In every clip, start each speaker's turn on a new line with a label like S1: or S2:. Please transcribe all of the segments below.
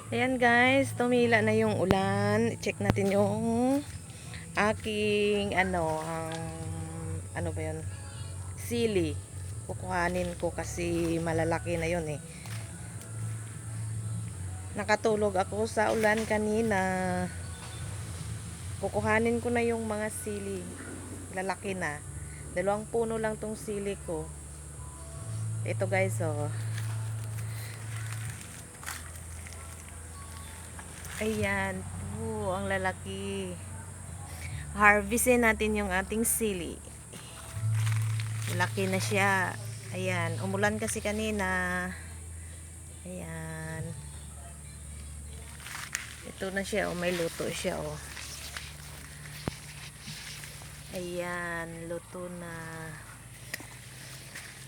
S1: Ayan guys, tumila na yung ulan. Check natin yung aking ano ba yun? Sili. Kukuhanin ko kasi malalaki na yun eh. Nakatulog ako sa ulan kanina. Kukuhanin ko na yung mga sili. Lalaki na. 2 puno lang tong sili ko. Ito guys oh. Ayan po, ang lalaki. Harvestin natin yung ating sili. Malaki na siya. Ayan, umulan kasi kanina. Ayan. Ito na siya, oh, may luto siya, oh. Ayan, luto na.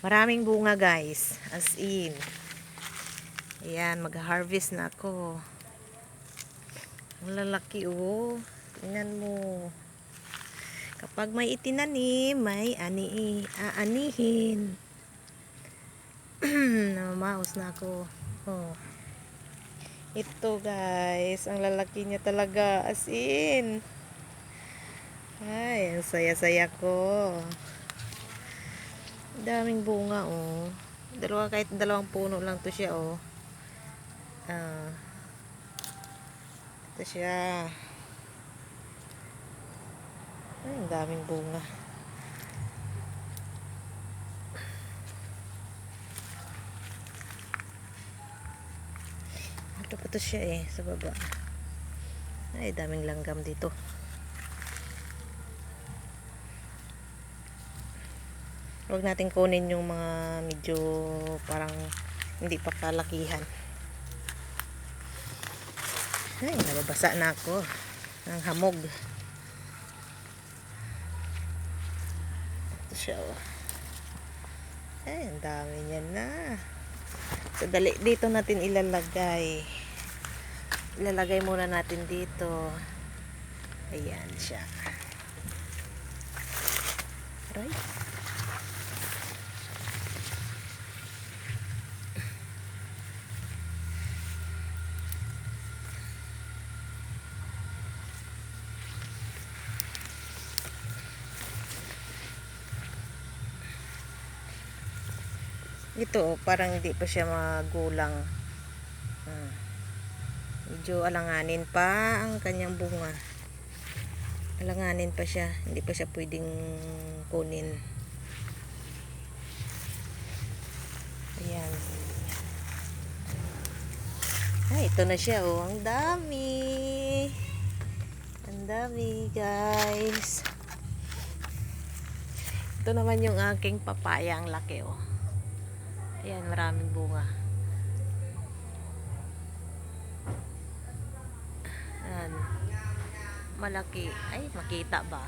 S1: Maraming bunga, guys. As in. Ayan, mag-harvest na ako. Ang lalaki, oh. Tingnan mo. Kapag may itinanim, may aanihin. Namaos na ako. Oh. Ito, guys. Ang lalaki niya talaga. As in. Ay, ang saya-saya ko. Daming bunga, oh. Kahit 2 puno lang to siya, oh. Ito siya. Ay, ang daming bunga. Ito pa to siya eh, sa baba. Ay, daming langgam dito. Huwag natin kunin yung mga medyo parang hindi pa kalakihan. Ay, nababasa na ako ng hamog. Ito siya, oh. Ay, ang dami niyan na. So, dali, dito natin ilalagay. Ilalagay muna natin dito. Ayan siya. Right. Ito, parang hindi pa siya magulang. Medyo alanganin pa ang kanyang bunga. Alanganin pa siya. Hindi pa siya pwedeng kunin. Ayan. Ay, ito na siya, oh. Ang dami. Ang dami, guys. Ito naman yung aking papaya. Ang laki, oh. Ayan, maraming bunga. Ayan. Malaki. Ay, makita ba?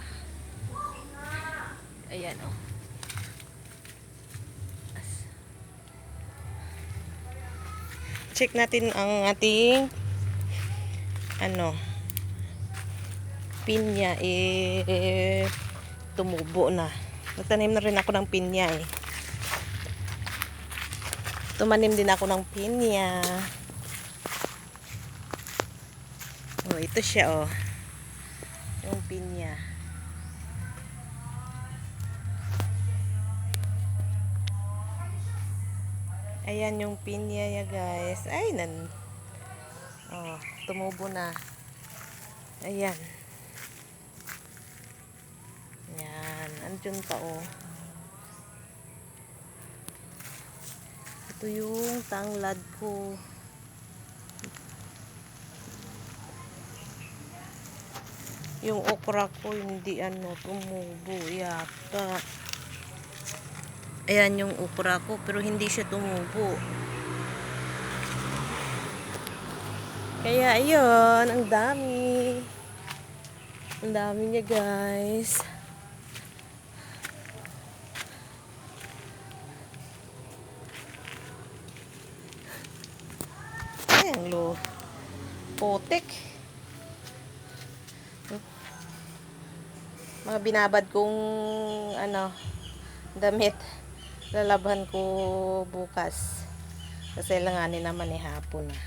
S1: Ayan, oh. Check natin ang ating pinya tumubo na. Nagtanim na rin ako ng pinya eh. Tumanim din ako ng pinya. Oh, ito siya, oh. Yung pinya. Ayan yung pinya ya, guys. Ay, oh, tumubo na. Ayan. Ayan. Andyan pa, oh. Ito yung tanglad ko. Yung okra ko hindi tumubo yata. Ayan yung okra ko pero hindi siya tumubo. Kaya ayun, ang dami. Ang dami niya, guys. Ayan, potek. Mga binabad kong damit. Lalaban ko bukas. Kasi langanin naman hapon na.